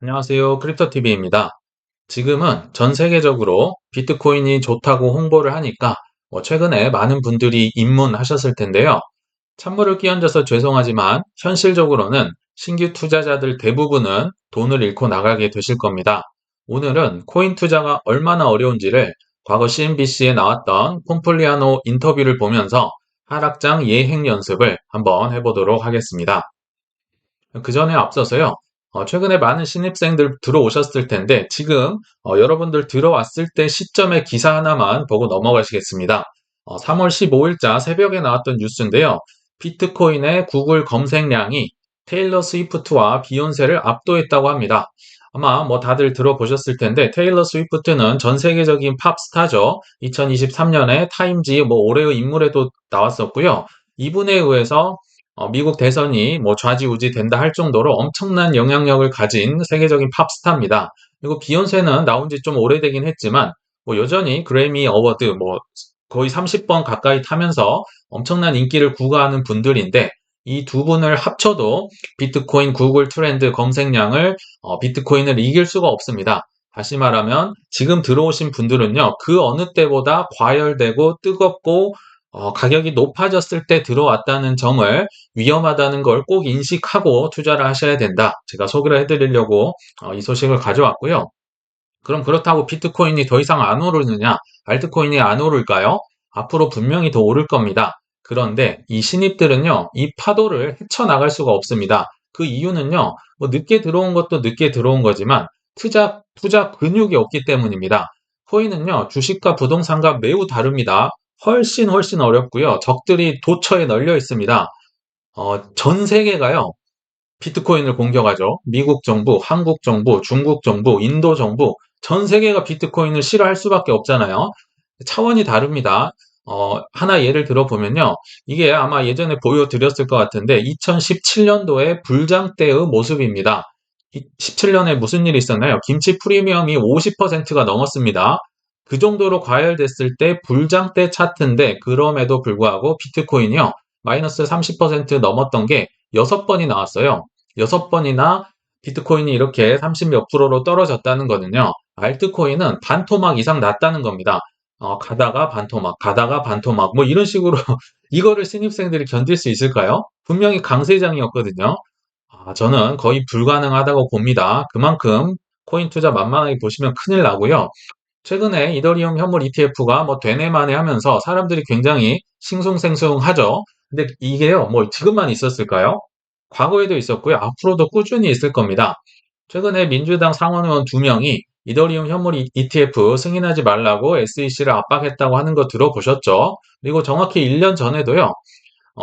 안녕하세요. 크립토TV입니다. 지금은 전 세계적으로 비트코인이 좋다고 홍보를 하니까 최근에 많은 분들이 입문하셨을 텐데요. 찬물을 끼얹어서 죄송하지만 현실적으로는 신규 투자자들 대부분은 돈을 잃고 나가게 되실 겁니다. 오늘은 코인 투자가 얼마나 어려운지를 과거 CNBC에 나왔던 폼플리아노 인터뷰를 보면서 하락장 예행 연습을 한번 해보도록 하겠습니다. 그 전에 앞서서요. 최근에 많은 신입생들 들어오셨을 텐데 지금 여러분들 들어왔을 때 시점의 기사 하나만 보고 넘어가시겠습니다. 3월 15일자 새벽에 나왔던 뉴스인데요. 비트코인의 구글 검색량이 테일러 스위프트와 비욘세를 압도했다고 합니다. 아마 뭐 다들 들어보셨을 텐데 테일러 스위프트는 전 세계적인 팝 스타죠. 2023년에 타임지 뭐 올해의 인물에도 나왔었고요. 이분에 의해서 미국 대선이 뭐 좌지우지 된다 할 정도로 엄청난 영향력을 가진 세계적인 팝스타입니다. 그리고 비욘세는 나온 지 좀 오래되긴 했지만 뭐 여전히 그래미 어워드 뭐 거의 30번 가까이 타면서 엄청난 인기를 구가하는 분들인데 이 두 분을 합쳐도 비트코인 구글 트렌드 검색량을 비트코인을 이길 수가 없습니다. 다시 말하면 지금 들어오신 분들은요, 그 어느 때보다 과열되고 뜨겁고 가격이 높아졌을 때 들어왔다는 점을 위험하다는 걸 꼭 인식하고 투자를 하셔야 된다. 제가 소개를 해드리려고 이 소식을 가져왔고요. 그럼 그렇다고 비트코인이 더 이상 안 오르느냐? 알트코인이 안 오를까요? 앞으로 분명히 더 오를 겁니다. 그런데 이 신입들은요, 이 파도를 헤쳐나갈 수가 없습니다. 그 이유는요, 뭐 늦게 들어온 것도 늦게 들어온 거지만 투자 근육이 없기 때문입니다. 코인은요, 주식과 부동산과 매우 다릅니다. 훨씬 어렵고요. 적들이 도처에 널려 있습니다. 전 세계가요, 비트코인을 공격하죠. 미국 정부, 한국 정부, 중국 정부, 인도 정부, 전 세계가 비트코인을 싫어할 수밖에 없잖아요. 차원이 다릅니다. 하나 예를 들어보면요. 이게 아마 예전에 보여드렸을 것 같은데, 2017년도에 불장 때의 모습입니다. 17년에 무슨 일이 있었나요? 김치 프리미엄이 50%가 넘었습니다. 그 정도로 과열됐을 때 불장 때 차트인데, 그럼에도 불구하고 비트코인이요. 마이너스 30% 넘었던 게 6번이 나왔어요. 6번이나 비트코인이 이렇게 30 몇 프로로 떨어졌다는 거는요. 알트코인은 반토막 이상 났다는 겁니다. 가다가 반토막, 가다가 반토막, 뭐 이런 식으로 이거를 신입생들이 견딜 수 있을까요? 분명히 강세장이었거든요. 저는 거의 불가능하다고 봅니다. 그만큼 코인 투자 만만하게 보시면 큰일 나고요. 최근에 이더리움 현물 ETF가 뭐 되네마네 하면서 사람들이 굉장히 싱숭생숭하죠. 근데 이게요, 뭐 지금만 있었을까요? 과거에도 있었고요. 앞으로도 꾸준히 있을 겁니다. 최근에 민주당 상원의원 2명이 이더리움 현물 ETF 승인하지 말라고 SEC를 압박했다고 하는 거 들어보셨죠? 그리고 정확히 1년 전에도요.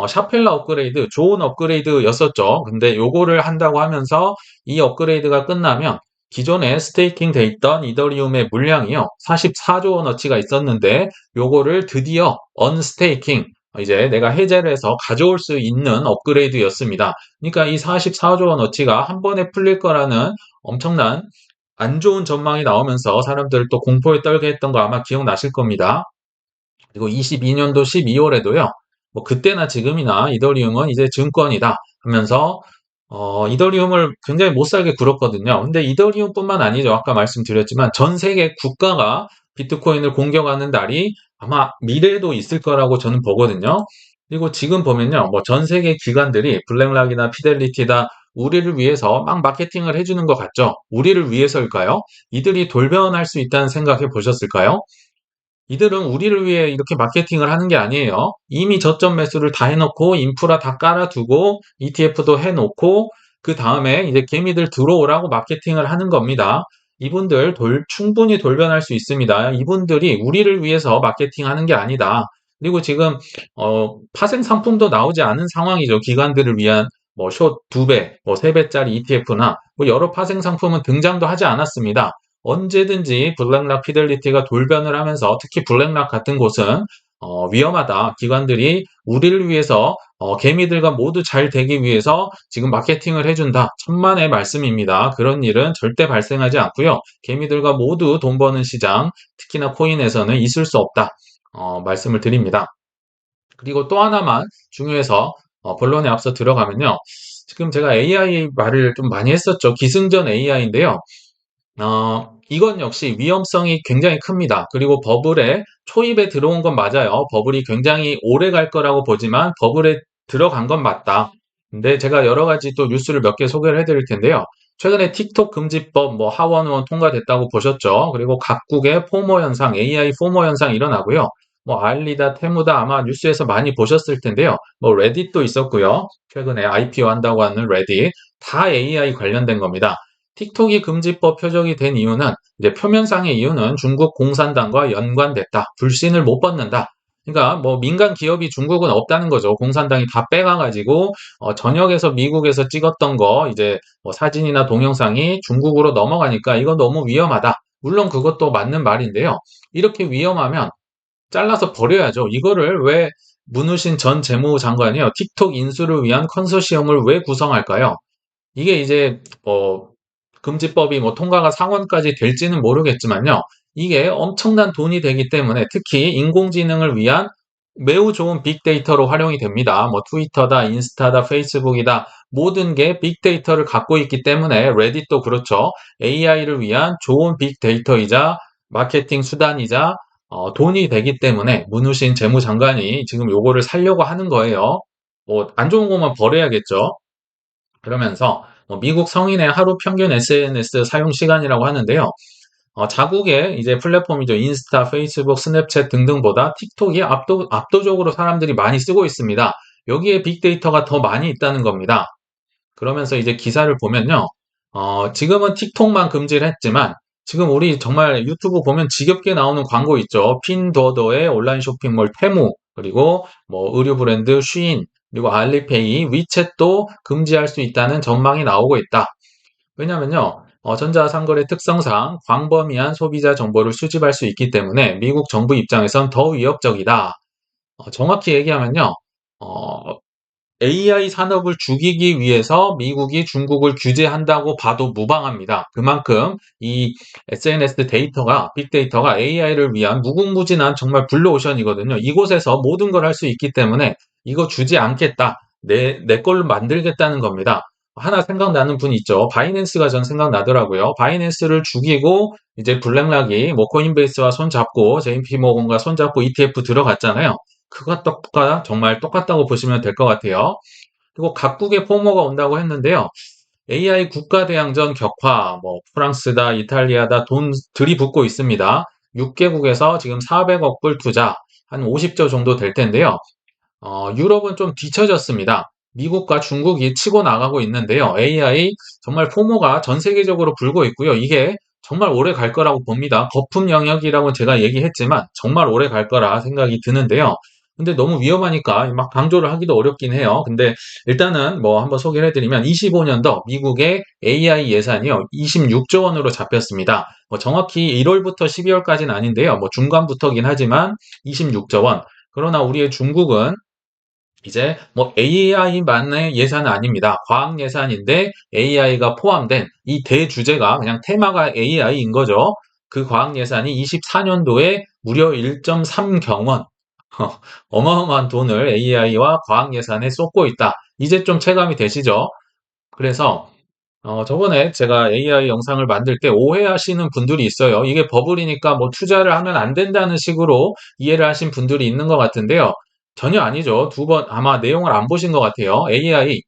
샤펠라 업그레이드, 좋은 업그레이드였었죠. 근데 요거를 한다고 하면서 이 업그레이드가 끝나면 기존에 스테이킹 돼 있던 이더리움의 물량이요. 44조 원어치가 있었는데 요거를 드디어 언스테이킹, 이제 내가 해제를 해서 가져올 수 있는 업그레이드였습니다. 그러니까 이 44조 원어치가 한 번에 풀릴 거라는 엄청난 안 좋은 전망이 나오면서 사람들을 또 공포에 떨게 했던 거 아마 기억나실 겁니다. 그리고 22년도 12월에도요. 뭐 그때나 지금이나 이더리움은 이제 증권이다 하면서 이더리움을 굉장히 못살게 굴었거든요. 근데 이더리움뿐만 아니죠. 아까 말씀드렸지만 전 세계 국가가 비트코인을 공격하는 날이 아마 미래에도 있을 거라고 저는 보거든요. 그리고 지금 보면요. 뭐 전 세계 기관들이 블랙락이나 피델리티다 우리를 위해서 막 마케팅을 해주는 것 같죠. 우리를 위해서일까요? 이들이 돌변할 수 있다는 생각해 보셨을까요? 이들은 우리를 위해 이렇게 마케팅을 하는 게 아니에요. 이미 저점 매수를 다 해놓고 인프라 다 깔아두고 ETF도 해놓고 그 다음에 이제 개미들 들어오라고 마케팅을 하는 겁니다. 이분들 충분히 돌변할 수 있습니다. 이분들이 우리를 위해서 마케팅하는 게 아니다. 그리고 지금 파생 상품도 나오지 않은 상황이죠. 기관들을 위한 뭐숏 2배, 뭐 3배짜리 ETF나 뭐 여러 파생 상품은 등장도 하지 않았습니다. 언제든지 블랙락 피델리티가 돌변을 하면서 특히 블랙락 같은 곳은 위험하다. 기관들이 우리를 위해서 개미들과 모두 잘 되기 위해서 지금 마케팅을 해준다. 천만의 말씀입니다. 그런 일은 절대 발생하지 않고요. 개미들과 모두 돈 버는 시장, 특히나 코인에서는 있을 수 없다. 말씀을 드립니다. 그리고 또 하나만 중요해서 본론에 앞서 들어가면요. 지금 제가 AI 말을 좀 많이 했었죠. 기승전 AI인데요. 이건 역시 위험성이 굉장히 큽니다. 그리고 버블에 초입에 들어온 건 맞아요. 버블이 굉장히 오래 갈 거라고 보지만 버블에 들어간 건 맞다. 근데 제가 여러 가지 또 뉴스를 몇 개 소개를 해드릴 텐데요. 최근에 틱톡 금지법 뭐 하원 의원 통과됐다고 보셨죠? 그리고 각국의 포모 현상, AI 포모 현상 일어나고요. 뭐 알리다, 테무다 아마 뉴스에서 많이 보셨을 텐데요. 뭐 레딧도 있었고요. 최근에 IPO 한다고 하는 레딧 다 AI 관련된 겁니다. 틱톡이 금지법 표적이 된 이유는 이제 표면상의 이유는 중국 공산당과 연관됐다. 불신을 못 받는다. 그러니까 뭐 민간 기업이 중국은 없다는 거죠. 공산당이 다 빼가가지고 전역에서 미국에서 찍었던 거 이제 뭐 사진이나 동영상이 중국으로 넘어가니까 이건 너무 위험하다. 물론 그것도 맞는 말인데요. 이렇게 위험하면 잘라서 버려야죠. 이거를 왜 문우신 전 재무장관이요. 틱톡 인수를 위한 컨소시엄을 왜 구성할까요? 이게 이제 금지법이 뭐 통과가 상원까지 될지는 모르겠지만요. 이게 엄청난 돈이 되기 때문에 특히 인공지능을 위한 매우 좋은 빅데이터로 활용이 됩니다. 뭐 트위터다, 인스타다, 페이스북이다 모든 게 빅데이터를 갖고 있기 때문에 레딧도 그렇죠. AI를 위한 좋은 빅데이터이자 마케팅 수단이자 돈이 되기 때문에 문우신 재무장관이 지금 요거를 살려고 하는 거예요. 뭐 안 좋은 것만 버려야겠죠. 그러면서 미국 성인의 하루 평균 SNS 사용 시간이라고 하는데요. 자국의 이제 플랫폼이죠. 인스타, 페이스북, 스냅챗 등등보다 틱톡이 압도적으로 사람들이 많이 쓰고 있습니다. 여기에 빅데이터가 더 많이 있다는 겁니다. 그러면서 이제 기사를 보면요. 지금은 틱톡만 금지를 했지만 지금 우리 정말 유튜브 보면 지겹게 나오는 광고 있죠. 핀도어도의 온라인 쇼핑몰 테무, 그리고 뭐 의류 브랜드 쉬인, 그리고 알리페이, 위챗도 금지할 수 있다는 전망이 나오고 있다. 왜냐면요. 전자상거래 특성상 광범위한 소비자 정보를 수집할 수 있기 때문에 미국 정부 입장에선 더 위협적이다. 정확히 얘기하면요. 어, AI 산업을 죽이기 위해서 미국이 중국을 규제한다고 봐도 무방합니다. 그만큼 이 SNS 데이터가, 빅데이터가 AI를 위한 무궁무진한 정말 블루오션이거든요. 이곳에서 모든 걸 할 수 있기 때문에 이거 주지 않겠다. 내 걸로 만들겠다는 겁니다. 하나 생각나는 분 있죠. 바이낸스가 전 생각나더라고요. 바이낸스를 죽이고 이제 블랙락이 뭐 코인베이스와 손잡고 JP 모건과 손잡고 ETF 들어갔잖아요. 그것과 정말 똑같다고 보시면 될 것 같아요. 그리고 각국의 포모가 온다고 했는데요. AI 국가대항전 격화, 뭐 프랑스다, 이탈리아다 돈 들이붓고 있습니다. 6개국에서 지금 400억 불 투자, 한 50조 정도 될 텐데요. 유럽은 좀 뒤처졌습니다. 미국과 중국이 치고 나가고 있는데요. AI 정말 포모가 전 세계적으로 불고 있고요. 이게 정말 오래 갈 거라고 봅니다. 거품 영역이라고 제가 얘기했지만 정말 오래 갈 거라 생각이 드는데요. 근데 너무 위험하니까 막 강조를 하기도 어렵긴 해요. 근데 일단은 뭐 한번 소개를 해드리면 25년도 미국의 AI 예산이요. 26조 원으로 잡혔습니다. 뭐 정확히 1월부터 12월까지는 아닌데요. 뭐 중간부터긴 하지만 26조 원. 그러나 우리의 중국은 이제 뭐 AI만의 예산은 아닙니다. 과학 예산인데 AI가 포함된 이 대주제가 그냥 테마가 AI인 거죠. 그 과학 예산이 24년도에 무려 1.3경원 어마어마한 돈을 AI와 과학 예산에 쏟고 있다. 이제 좀 체감이 되시죠? 그래서 저번에 제가 AI 영상을 만들 때 오해하시는 분들이 있어요. 이게 버블이니까 뭐 투자를 하면 안 된다는 식으로 이해를 하신 분들이 있는 것 같은데요. 전혀 아니죠. 두 번 아마 내용을 안 보신 것 같아요. AI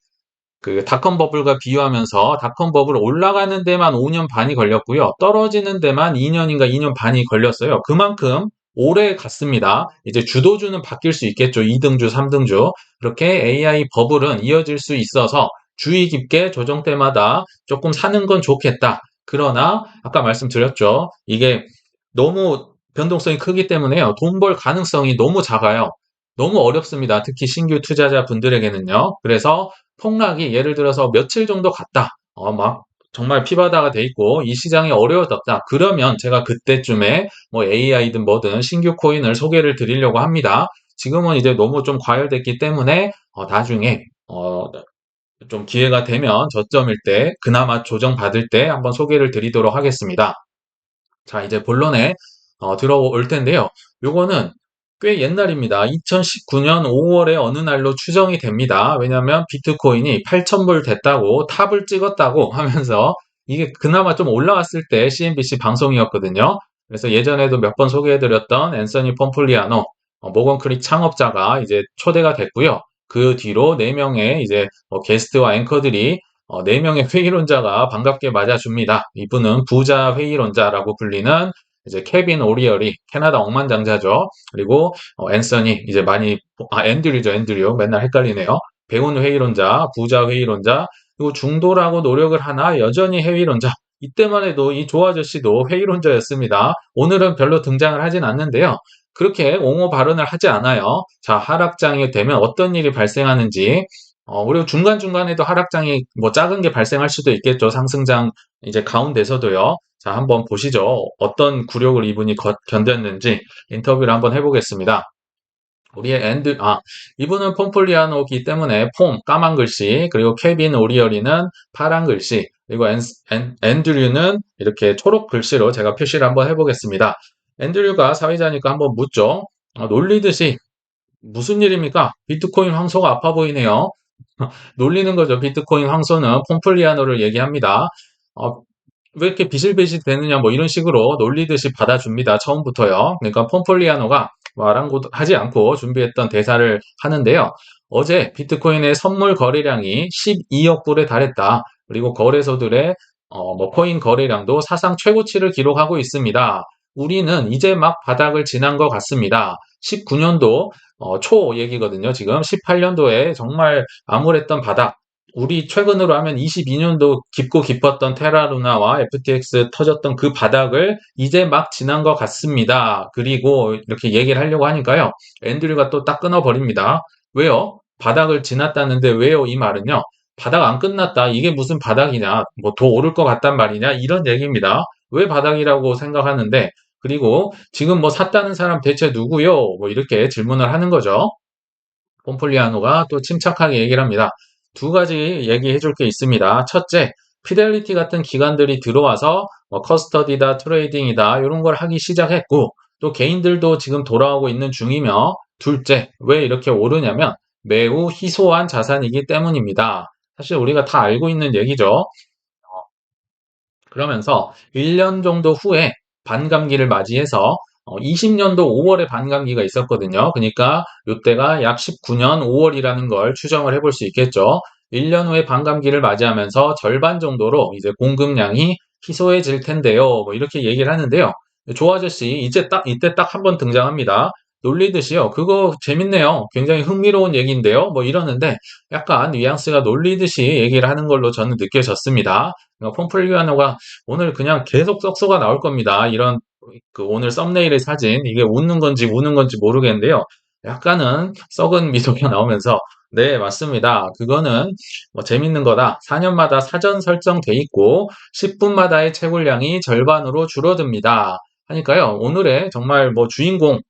그 닷컴 버블과 비유하면서 닷컴 버블 올라가는 데만 5년 반이 걸렸고요. 떨어지는 데만 2년인가 2년 반이 걸렸어요. 그만큼 오래 갔습니다. 이제 주도주는 바뀔 수 있겠죠. 2등주, 3등주. 그렇게 AI 버블은 이어질 수 있어서 주의 깊게 조정 때마다 조금 사는 건 좋겠다. 그러나 아까 말씀드렸죠. 이게 너무 변동성이 크기 때문에요. 돈 벌 가능성이 너무 작아요. 너무 어렵습니다. 특히 신규 투자자 분들에게는요. 그래서 폭락이 예를 들어서 며칠 정도 갔다. 막 정말 피바다가 돼 있고 이 시장이 어려워졌다. 그러면 제가 그때쯤에 뭐 AI든 뭐든 신규 코인을 소개를 드리려고 합니다. 지금은 이제 너무 좀 과열됐기 때문에 나중에 좀 기회가 되면 저점일 때 그나마 조정받을 때 한번 소개를 드리도록 하겠습니다. 자, 이제 본론에 들어올 텐데요. 요거는 꽤 옛날입니다. 2019년 5월에 어느 날로 추정이 됩니다. 왜냐하면 비트코인이 8,000불 됐다고 탑을 찍었다고 하면서 이게 그나마 좀 올라왔을 때 CNBC 방송이었거든요. 그래서 예전에도 몇 번 소개해드렸던 앤서니 펌플리아노, 모건 크릭 창업자가 이제 초대가 됐고요. 그 뒤로 4명의 이제 게스트와 앵커들이 4명의 회의론자가 반갑게 맞아줍니다. 이분은 부자 회의론자라고 불리는 이제 케빈 오리얼이 캐나다 억만장자죠. 그리고 앤서니 이제 많이 앤드류죠. 앤드류 맨날 헷갈리네요. 배운 회의론자, 부자 회의론자, 그리고 중도라고 노력을 하나 여전히 회의론자. 이때만 해도 이 조 아저씨도 회의론자였습니다. 오늘은 별로 등장을 하진 않는데요. 그렇게 옹호 발언을 하지 않아요. 자, 하락장이 되면 어떤 일이 발생하는지, 그리고 중간중간에도 하락장이 뭐 작은 게 발생할 수도 있겠죠. 상승장 이제 가운데서도요. 자, 한번 보시죠. 어떤 굴욕을 이분이 견뎠는지 인터뷰를 한번 해보겠습니다. 우리의 이분은 폼폴리아노기 때문에 까만 글씨, 그리고 케빈 오리어리는 파란 글씨, 그리고 앤드류는 이렇게 초록 글씨로 제가 표시를 한번 해보겠습니다. 앤드류가 사회자니까 한번 묻죠. 놀리듯이 무슨 일입니까? 비트코인 황소가 아파 보이네요. 놀리는 거죠. 비트코인 황소는 폼플리아노를 얘기합니다. 어, 왜 이렇게 비실비실 되느냐 뭐 이런 식으로 놀리듯이 받아줍니다. 처음부터요. 그러니까 폼폴리아노가 하지 않고 준비했던 대사를 하는데요. 어제 비트코인의 선물 거래량이 12억 불에 달했다. 그리고 거래소들의 뭐 코인 거래량도 사상 최고치를 기록하고 있습니다. 우리는 이제 막 바닥을 지난 것 같습니다. 19년도 초 얘기거든요. 지금 18년도에 정말 암울했던 바닥. 우리 최근으로 하면 22년도 깊고 깊었던 테라루나와 FTX 터졌던 그 바닥을 이제 막 지난 것 같습니다. 그리고 이렇게 얘기를 하려고 하니까요. 앤드류가 또 딱 끊어버립니다. 왜요? 바닥을 지났다는데 왜요? 이 말은요. 바닥 안 끝났다. 이게 무슨 바닥이냐. 뭐 더 오를 것 같단 말이냐. 이런 얘기입니다. 왜 바닥이라고 생각하는데 그리고 지금 뭐 샀다는 사람 대체 누구요? 뭐 이렇게 질문을 하는 거죠. 폼플리아노가 또 침착하게 얘기를 합니다. 두 가지 얘기해 줄 게 있습니다. 첫째, 피델리티 같은 기관들이 들어와서 커스터디다, 트레이딩이다 이런 걸 하기 시작했고 또 개인들도 지금 돌아오고 있는 중이며 둘째, 왜 이렇게 오르냐면 매우 희소한 자산이기 때문입니다. 사실 우리가 다 알고 있는 얘기죠. 그러면서 1년 정도 후에 반감기를 맞이해서 20년도 5월에 반감기가 있었거든요. 그러니까 이때가 약 19년 5월이라는 걸 추정을 해볼 수 있겠죠. 1년 후에 반감기를 맞이하면서 절반 정도로 이제 공급량이 희소해질 텐데요. 뭐 이렇게 얘기를 하는데요. 조 아저씨 이때 딱 한 번 등장합니다. 놀리듯이요. 그거 재밌네요. 굉장히 흥미로운 얘기인데요. 뭐 이러는데 약간 뉘앙스가 놀리듯이 얘기를 하는 걸로 저는 느껴졌습니다. 폼플리아노가 오늘 그냥 계속 썩소가 나올 겁니다. 이런 그 오늘 썸네일의 사진 이게 웃는 건지 우는 건지 모르겠는데요. 약간은 썩은 미소가 나오면서 네, 맞습니다. 그거는 뭐 재밌는 거다. 4년마다 사전 설정돼 있고 10분마다의 채굴량이 절반으로 줄어듭니다. 하니까요. 오늘의 정말 뭐 주인공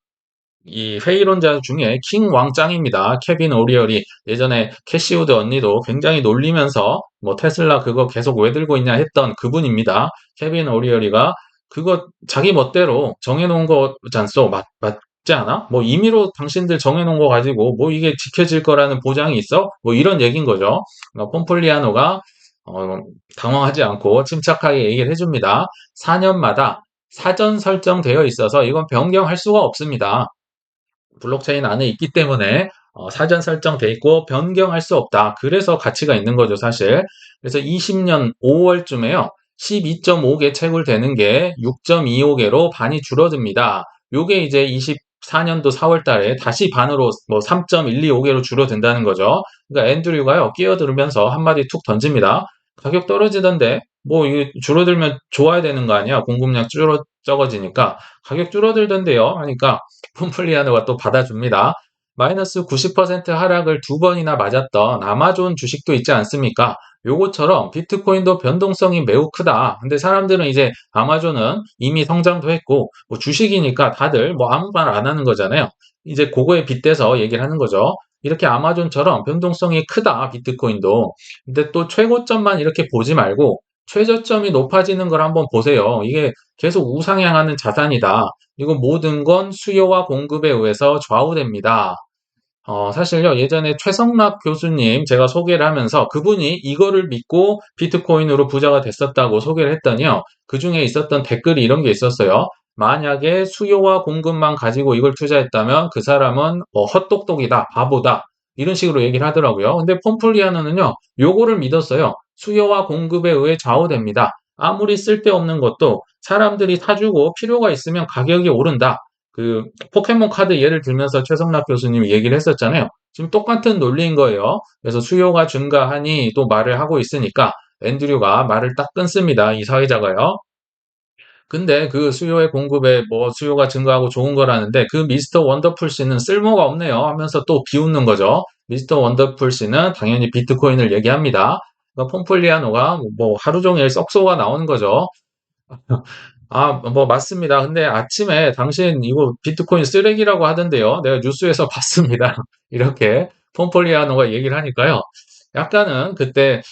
이 회의론자 중에 킹 왕짱입니다. 케빈 오리얼이 예전에 캐시우드 언니도 굉장히 놀리면서 뭐 테슬라 그거 계속 왜 들고 있냐 했던 그분입니다. 케빈 오리얼이가 그거 자기 멋대로 정해놓은 거잖소. 맞지 않아? 뭐 임의로 당신들 정해놓은 거 가지고 뭐 이게 지켜질 거라는 보장이 있어? 뭐 이런 얘기인 거죠. 폼폴리아노가 어, 당황하지 않고 침착하게 얘기를 해줍니다. 4년마다 사전 설정되어 있어서 이건 변경할 수가 없습니다. 블록체인 안에 있기 때문에 사전 설정돼 있고 변경할 수 없다. 그래서 가치가 있는 거죠, 사실. 그래서 20년 5월쯤에요. 12.5개 채굴되는 게 6.25개로 반이 줄어듭니다. 요게 이제 24년도 4월 달에 다시 반으로 뭐 3.125개로 줄어든다는 거죠. 그러니까 앤드류가요, 끼어들면서 한마디 툭 던집니다. 가격 떨어지던데 뭐 이게 줄어들면 좋아야 되는 거 아니야? 공급량 적어지니까 가격 줄어들던데요. 하니까 폼플리아노가 또 받아줍니다. 마이너스 90% 하락을 두 번이나 맞았던 아마존 주식도 있지 않습니까? 요것처럼 비트코인도 변동성이 매우 크다. 근데 사람들은 이제 아마존은 이미 성장도 했고 뭐 주식이니까 다들 뭐 아무 말 안 하는 거잖아요. 이제 그거에 빗대서 얘기를 하는 거죠. 이렇게 아마존처럼 변동성이 크다, 비트코인도. 근데 또 최고점만 이렇게 보지 말고 최저점이 높아지는 걸 한번 보세요. 이게 계속 우상향하는 자산이다. 이거 모든 건 수요와 공급에 의해서 좌우됩니다. 사실요, 예전에 최성락 교수님 제가 소개를 하면서 그분이 이거를 믿고 비트코인으로 부자가 됐었다고 소개를 했더니요, 그 중에 있었던 댓글이 이런 게 있었어요. 만약에 수요와 공급만 가지고 이걸 투자했다면 그 사람은 헛똑똑이다, 바보다. 이런 식으로 얘기를 하더라고요. 근데 폼플리아노는요, 요거를 믿었어요. 수요와 공급에 의해 좌우됩니다. 아무리 쓸데없는 것도 사람들이 사주고 필요가 있으면 가격이 오른다. 그 포켓몬 카드 예를 들면서 최성락 교수님이 얘기를 했었잖아요. 지금 똑같은 논리인 거예요. 그래서 수요가 증가하니 또 말을 하고 있으니까 앤드류가 말을 딱 끊습니다. 이 사회자가요. 근데 그 수요의 공급에 뭐 수요가 증가하고 좋은 거라는데 그 미스터 원더풀 씨는 쓸모가 없네요 하면서 또 비웃는 거죠. 미스터 원더풀 씨는 당연히 비트코인을 얘기합니다. 그러니까 폼플리아노가 뭐 하루 종일 썩소가 나오는 거죠. 뭐, 맞습니다. 근데 아침에 당신 이거 비트코인 쓰레기라고 하던데요. 내가 뉴스에서 봤습니다. 이렇게 폼폴리아노가 얘기를 하니까요. 약간은 그때,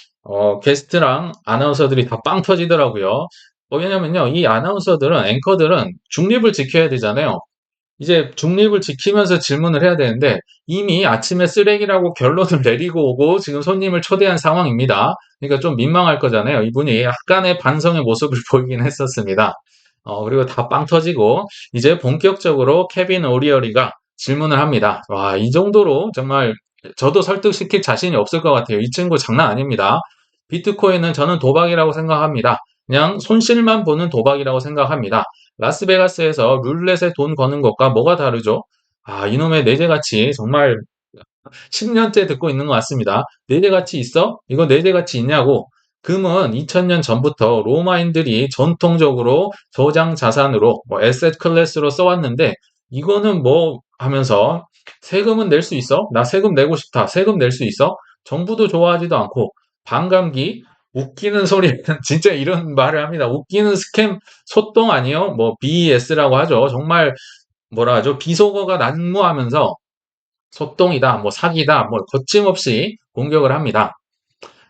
게스트랑 아나운서들이 다 빵 터지더라고요. 왜냐면요. 이 아나운서들은, 앵커들은 중립을 지켜야 되잖아요. 이제 중립을 지키면서 질문을 해야 되는데 이미 아침에 쓰레기라고 결론을 내리고 오고 지금 손님을 초대한 상황입니다. 그러니까 좀 민망할 거잖아요. 이분이 약간의 반성의 모습을 보이긴 했었습니다. 그리고 다 빵 터지고 이제 본격적으로 케빈 오리어리가 질문을 합니다. 와, 이 정도로 정말 저도 설득시킬 자신이 없을 것 같아요. 이 친구 장난 아닙니다. 비트코인은 저는 도박이라고 생각합니다. 그냥 손실만 보는 도박이라고 생각합니다. 라스베가스에서 룰렛에 돈 거는 것과 뭐가 다르죠? 이놈의 내재가치 정말 10년째 듣고 있는 것 같습니다. 내재가치 있어? 이거 내재가치 있냐고. 금은 2000년 전부터 로마인들이 전통적으로 저장 자산으로 뭐 에셋 클래스로 써왔는데 이거는 뭐 하면서 세금은 낼 수 있어? 나 세금 내고 싶다. 세금 낼 수 있어? 정부도 좋아하지도 않고 반감기 웃기는 소리는 진짜 이런 말을 합니다. 웃기는 스캠 소똥 아니요? 뭐 BS라고 하죠. 정말 뭐라 하죠? 비속어가 난무하면서 소똥이다, 뭐 사기다, 뭐 거침없이 공격을 합니다.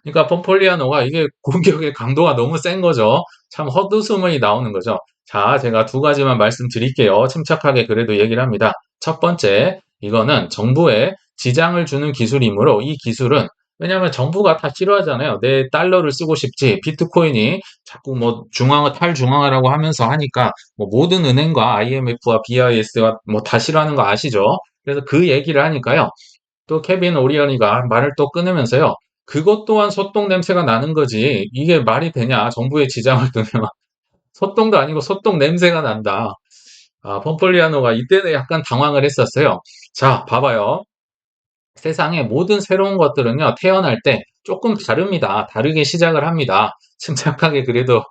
그러니까 폼폴리아노가 이게 공격의 강도가 너무 센 거죠. 참 헛웃음이 나오는 거죠. 자, 제가 두 가지만 말씀드릴게요. 침착하게 그래도 얘기를 합니다. 첫 번째, 이거는 정부에 지장을 주는 기술이므로 이 기술은 왜냐하면 정부가 다 싫어하잖아요. 내 달러를 쓰고 싶지. 비트코인이 자꾸 뭐 탈중앙화라고 하면서 하니까 뭐 모든 은행과 IMF와 BIS가 뭐 다 싫어하는 거 아시죠? 그래서 그 얘기를 하니까요. 또 케빈 오리언이가 말을 또 끊으면서요. 그것 또한 소똥 냄새가 나는 거지. 이게 말이 되냐? 정부에 지장을 두면 소똥도 아니고 소똥 냄새가 난다. 폼폴리아노가 이때는 약간 당황을 했었어요. 자, 봐봐요. 세상의 모든 새로운 것들은요, 태어날 때 조금 다릅니다. 다르게 시작을 합니다. 침착하게 그래도,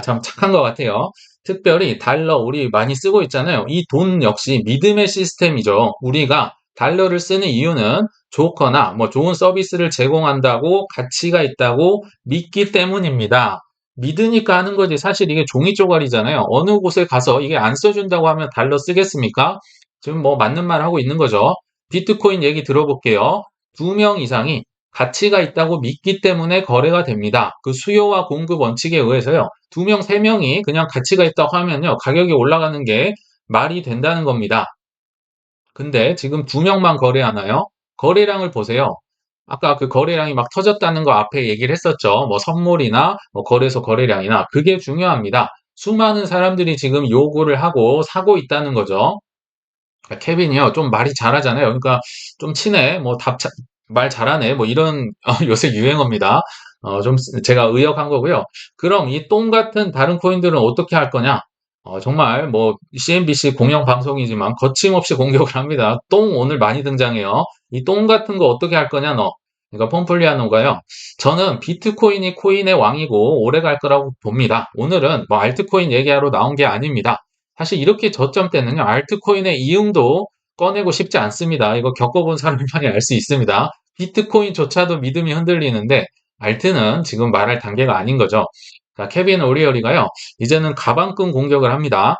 참 착한 것 같아요. 특별히 달러 우리 많이 쓰고 있잖아요. 이 돈 역시 믿음의 시스템이죠. 우리가 달러를 쓰는 이유는 좋거나 뭐 좋은 서비스를 제공한다고 가치가 있다고 믿기 때문입니다. 믿으니까 하는 거지. 사실 이게 종이 쪼가리잖아요. 어느 곳에 가서 이게 안 써준다고 하면 달러 쓰겠습니까? 지금 뭐 맞는 말 하고 있는 거죠. 비트코인 얘기 들어볼게요. 2명 이상이 가치가 있다고 믿기 때문에 거래가 됩니다. 그 수요와 공급 원칙에 의해서요. 2명, 3명이 그냥 가치가 있다고 하면요. 가격이 올라가는 게 말이 된다는 겁니다. 근데 지금 2명만 거래하나요? 거래량을 보세요. 아까 그 거래량이 막 터졌다는 거 앞에 얘기를 했었죠. 뭐 선물이나 뭐 거래소 거래량이나 그게 중요합니다. 수많은 사람들이 지금 요구를 하고 사고 있다는 거죠. 케빈이요, 좀 말이 잘하잖아요. 그러니까 좀 친해, 뭐 말 잘하네, 뭐 이런 요새 유행어입니다. 좀 제가 의역한 거고요. 그럼 이 똥 같은 다른 코인들은 어떻게 할 거냐? 정말 뭐 CNBC 공영 방송이지만 거침없이 공격을 합니다. 똥 오늘 많이 등장해요. 이 똥 같은 거 어떻게 할 거냐, 너? 그러니까 폼플리아노가요. 저는 비트코인이 코인의 왕이고 오래 갈 거라고 봅니다. 오늘은 뭐 알트코인 얘기하러 나온 게 아닙니다. 사실 이렇게 저점 때는요, 알트코인의 이음도 꺼내고 싶지 않습니다. 이거 겪어본 사람만이 알 수 있습니다. 비트코인조차도 믿음이 흔들리는데, 알트는 지금 말할 단계가 아닌 거죠. 자, 케빈 오리어리가요, 이제는 가방끈 공격을 합니다.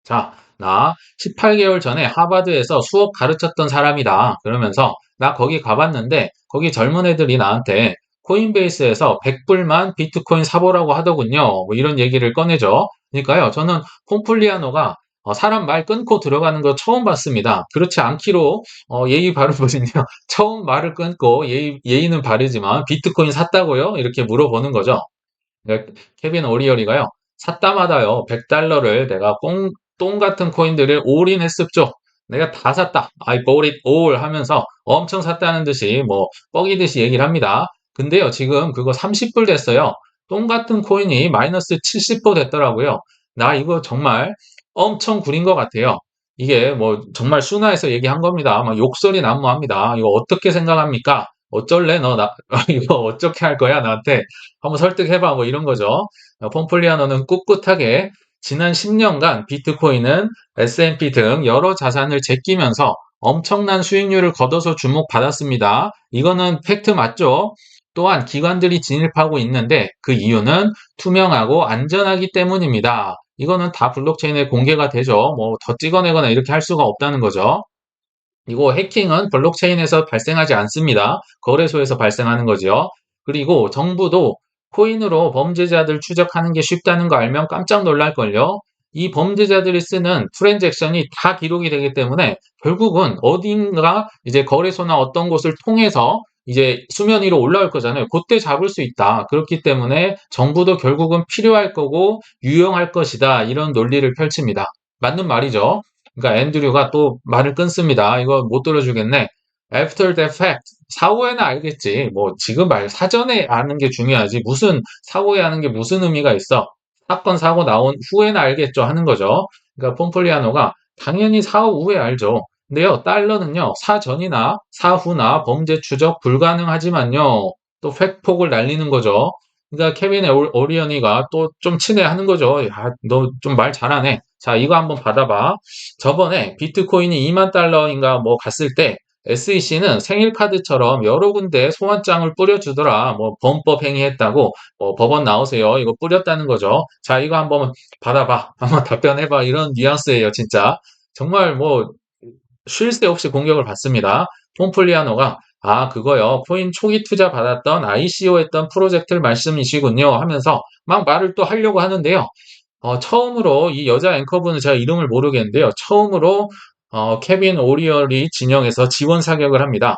자, 나 18개월 전에 하버드에서 수업 가르쳤던 사람이다. 그러면서, 나 거기 가봤는데, 거기 젊은 애들이 나한테 코인베이스에서 100불만 비트코인 사보라고 하더군요. 뭐 이런 얘기를 꺼내죠. 그러니까요, 저는 폼플리아노가 사람 말 끊고 들어가는 거 처음 봤습니다. 그렇지 않기로 예의 바르거든요. 처음 말을 끊고 예의는 바르지만 비트코인 샀다고요? 이렇게 물어보는 거죠. 네, 케빈 오리어리가요. 샀다마다요. 100달러를 내가 똥 같은 코인들을 올인 했습죠. 내가 다 샀다. I bought it all 하면서 엄청 샀다는 듯이 뭐 뻐기듯이 얘기를 합니다. 근데요. 지금 그거 30불 됐어요. 똥 같은 코인이 마이너스 70% 됐더라고요. 나 이거 정말 엄청 구린 것 같아요. 이게 뭐 정말 순화해서 얘기한 겁니다. 막 욕설이 난무합니다. 이거 어떻게 생각합니까? 어쩔래? 너 이거 어떻게 할 거야? 나한테 한번 설득해봐. 뭐 이런 거죠. 폼플리아노는 꿋꿋하게 지난 10년간 비트코인은 S&P 등 여러 자산을 제끼면서 엄청난 수익률을 거둬서 주목받았습니다. 이거는 팩트 맞죠? 또한 기관들이 진입하고 있는데 그 이유는 투명하고 안전하기 때문입니다. 이거는 다 블록체인에 공개가 되죠. 뭐 더 찍어내거나 이렇게 할 수가 없다는 거죠. 이거 해킹은 블록체인에서 발생하지 않습니다. 거래소에서 발생하는 거죠. 그리고 정부도 코인으로 범죄자들 추적하는 게 쉽다는 거 알면 깜짝 놀랄걸요. 이 범죄자들이 쓰는 트랜잭션이 다 기록이 되기 때문에 결국은 어딘가 이제 거래소나 어떤 곳을 통해서 이제 수면 위로 올라올 거잖아요. 그때 잡을 수 있다. 그렇기 때문에 정부도 결국은 필요할 거고 유용할 것이다. 이런 논리를 펼칩니다. 맞는 말이죠. 그러니까 앤드류가 또 말을 끊습니다. 이거 못 들어주겠네. After the fact. 사후에는 알겠지. 뭐 지금 사전에 아는 게 중요하지. 무슨 사후에 아는 게 무슨 의미가 있어. 사건 사고 나온 후에는 알겠죠 하는 거죠. 그러니까 폼플리아노가 당연히 사후 후에 알죠. 근데요, 달러는요, 사전이나 사후나 범죄 추적 불가능하지만요, 또 팩폭을 날리는 거죠. 그러니까 케빈 오리언이가 또 좀 친해하는 거죠. 야, 너 좀 말 잘하네. 자, 이거 한번 받아봐. 저번에 비트코인이 2만 달러인가 뭐 갔을 때 SEC는 생일 카드처럼 여러 군데 소환장을 뿌려주더라. 뭐 범법 행위했다고 법원 나오세요. 이거 뿌렸다는 거죠. 자, 이거 한번 받아봐. 한번 답변해봐. 이런 뉘앙스예요, 진짜. 정말 뭐 쉴 새 없이 공격을 받습니다. 폼플리아노가 그거요. 코인 초기 투자 받았던 ICO 했던 프로젝트를 말씀이시군요. 하면서 막 말을 또 하려고 하는데요. 처음으로 이 여자 앵커분은 제가 이름을 모르겠는데요. 처음으로 케빈 오리얼이 진영에서 지원 사격을 합니다.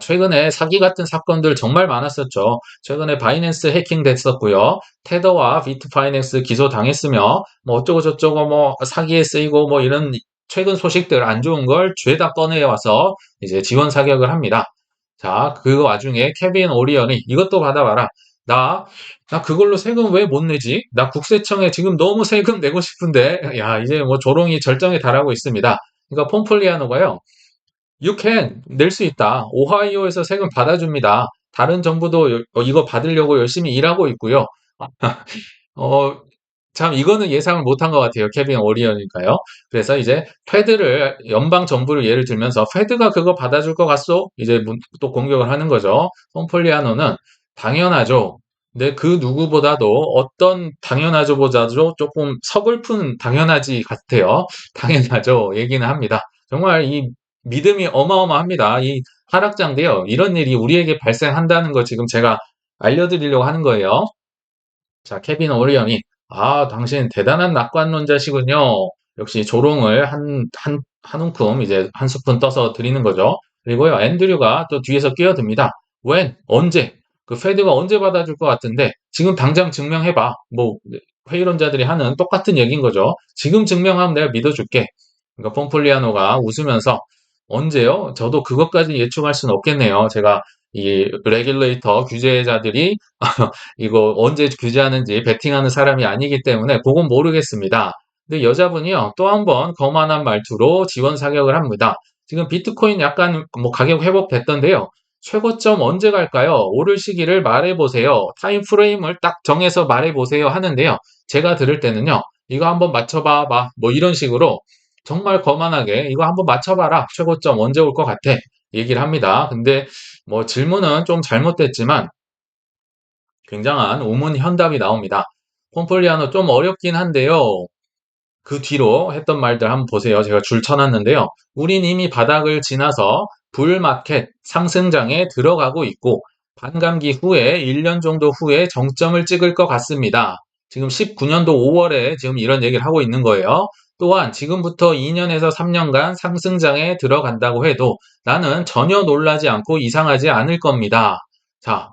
최근에 사기 같은 사건들 정말 많았었죠. 최근에 바이낸스 해킹 됐었고요. 테더와 비트파이낸스 기소 당했으며 뭐 어쩌고 저쩌고 뭐 사기에 쓰이고 뭐 이런 최근 소식들 안 좋은 걸 죄다 꺼내 와서 이제 지원 사격을 합니다. 자, 그 와중에 케빈 오리언이 이것도 받아봐라. 나, 나 그걸로 세금 왜 못 내지? 나 국세청에 지금 너무 세금 내고 싶은데, 야, 이제 뭐 조롱이 절정에 달하고 있습니다. 그러니까 폼플리아노가요, You can 낼 수 있다. 오하이오에서 세금 받아줍니다. 다른 정부도 이거 받으려고 열심히 일하고 있고요. 어, 참 이거는 예상을 못한 것 같아요. 케빈 오리언이니까요. 그래서 이제 페드를 연방 정부를 예를 들면서 페드가 그거 받아줄 것 같소? 이제 또 공격을 하는 거죠. 폼폴리아노는 당연하죠. 근데 그 누구보다도 어떤 당연하죠보다도 조금 서글픈 당연하지 같아요. 당연하죠. 얘기는 합니다. 정말 이 믿음이 어마어마합니다. 이 하락장인데요. 이런 일이 우리에게 발생한다는 거 지금 제가 알려드리려고 하는 거예요. 자, 케빈 오리언이 당신 대단한 낙관론자시군요. 역시 조롱을 한 움큼 이제 한 스푼 떠서 드리는 거죠. 그리고요, 앤드류가 또 뒤에서 끼어듭니다. 웬? 언제? 그 페드가 언제 받아줄 것 같은데 지금 당장 증명해봐. 뭐 회의론자들이 하는 똑같은 얘기인 거죠. 지금 증명하면 내가 믿어줄게. 그러니까 폼폴리아노가 웃으면서 언제요? 저도 그것까지 예측할 수는 없겠네요. 제가 이 레귤레이터 규제자들이 이거 언제 규제하는지 베팅하는 사람이 아니기 때문에 그건 모르겠습니다. 근데 여자분이요, 또 한 번 거만한 말투로 지원 사격을 합니다. 지금 비트코인 약간 뭐 가격 회복됐던데요. 최고점 언제 갈까요? 오를 시기를 말해보세요. 타임 프레임을 딱 정해서 말해보세요 하는데요. 제가 들을 때는요, 이거 한번 맞춰봐봐. 뭐 이런 식으로 정말 거만하게 이거 한번 맞춰봐라. 최고점 언제 올 것 같아. 얘기를 합니다. 근데 뭐 질문은 좀 잘못됐지만 굉장한 우문현답이 나옵니다. 폼폴리아노 좀 어렵긴 한데요. 그 뒤로 했던 말들 한번 보세요. 제가 줄 쳐놨는데요. 우린 이미 바닥을 지나서 불마켓 상승장에 들어가고 있고 반감기 후에 1년 정도 후에 정점을 찍을 것 같습니다. 지금 19년도 5월에 지금 이런 얘기를 하고 있는 거예요. 또한 지금부터 2년에서 3년간 상승장에 들어간다고 해도 나는 전혀 놀라지 않고 이상하지 않을 겁니다. 자,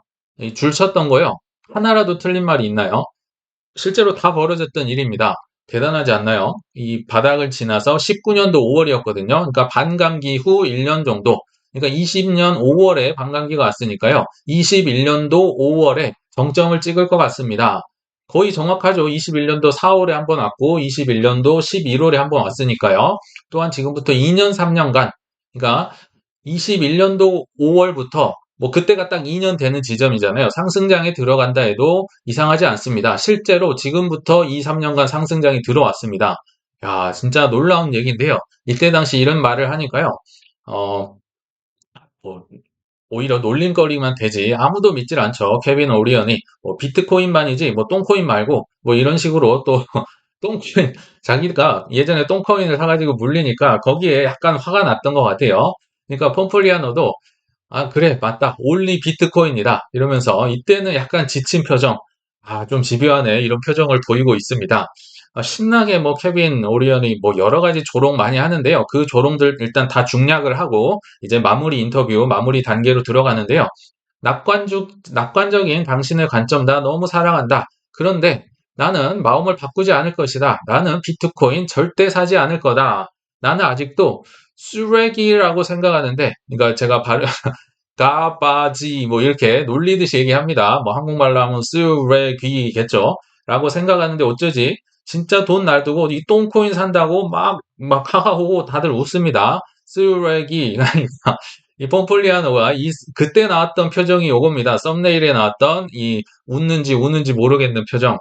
줄 쳤던 거요. 하나라도 틀린 말이 있나요? 실제로 다 벌어졌던 일입니다. 대단하지 않나요? 이 바닥을 지나서 19년도 5월이었거든요. 그러니까 반감기 후 1년 정도. 그러니까 20년 5월에 반감기가 왔으니까요. 21년도 5월에 정점을 찍을 것 같습니다. 거의 정확하죠. 21년도 4월에 한번 왔고 21년도 11월에 한번 왔으니까요. 또한 지금부터 2년 3년간 그러니까 21년도 5월부터 뭐 그때가 딱 2년 되는 지점이잖아요. 상승장에 들어간다 해도 이상하지 않습니다. 실제로 지금부터 2, 3년간 상승장이 들어왔습니다. 야, 진짜 놀라운 얘기인데요. 이때 당시 이런 말을 하니까요. 어, 뭐 오히려 놀림거리만 되지 아무도 믿질 않죠. 케빈 오리언이 뭐 비트코인만이지 뭐 똥코인 말고 뭐 이런 식으로 또 똥코인 자기가 예전에 똥코인을 사가지고 물리니까 거기에 약간 화가 났던 것 같아요. 그러니까 폼플리아노도 아, 그래, 맞다. 올리 비트코인이다. 이러면서 이때는 약간 지친 표정, 아, 좀 집요하네. 이런 표정을 보이고 있습니다. 신나게 뭐 케빈 오리언이 뭐 여러 가지 조롱 많이 하는데요. 그 조롱들 일단 다 중략을 하고 이제 마무리 인터뷰, 마무리 단계로 들어가는데요. 낙관적인 당신의 관점 나 너무 사랑한다. 그런데 나는 마음을 바꾸지 않을 것이다. 나는 비트코인 절대 사지 않을 거다. 나는 아직도 쓰레기라고 생각하는데, 그러니까 제가 발, 가바지 뭐 이렇게 놀리듯이 얘기합니다. 뭐 한국말로 하면 쓰레기겠죠. 라고 생각하는데 어쩌지? 진짜 돈 놔두고 이 똥코인 산다고 막 하하호호 다들 웃습니다. 쓰레기. 이 폼폴리아노가 그때 나왔던 표정이 요겁니다. 썸네일에 나왔던 이 웃는지 우는지 모르겠는 표정.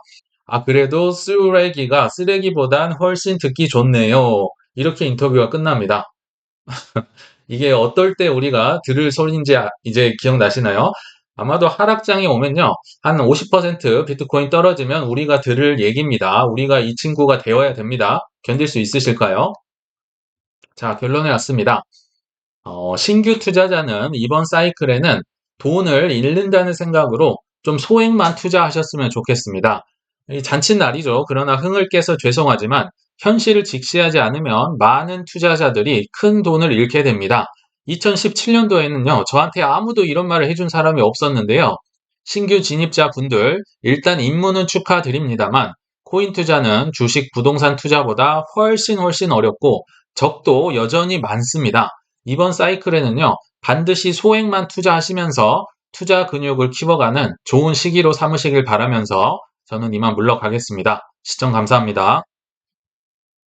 아, 그래도 쓰레기가 쓰레기보단 훨씬 듣기 좋네요. 이렇게 인터뷰가 끝납니다. 이게 어떨 때 우리가 들을 소리인지 이제 기억나시나요? 아마도 하락장이 오면요. 한 50% 비트코인 떨어지면 우리가 들을 얘기입니다. 우리가 이 친구가 되어야 됩니다. 견딜 수 있으실까요? 자, 결론에 왔습니다. 신규 투자자는 이번 사이클에는 돈을 잃는다는 생각으로 좀 소액만 투자하셨으면 좋겠습니다. 이 잔칫날이죠. 그러나 흥을 깨서 죄송하지만 현실을 직시하지 않으면 많은 투자자들이 큰 돈을 잃게 됩니다. 2017년도에는요, 저한테 아무도 이런 말을 해준 사람이 없었는데요. 신규 진입자 분들, 일단 입문은 축하드립니다만, 코인 투자는 주식 부동산 투자보다 훨씬 어렵고, 적도 여전히 많습니다. 이번 사이클에는요, 반드시 소액만 투자하시면서 투자 근육을 키워가는 좋은 시기로 삼으시길 바라면서 저는 이만 물러가겠습니다. 시청 감사합니다.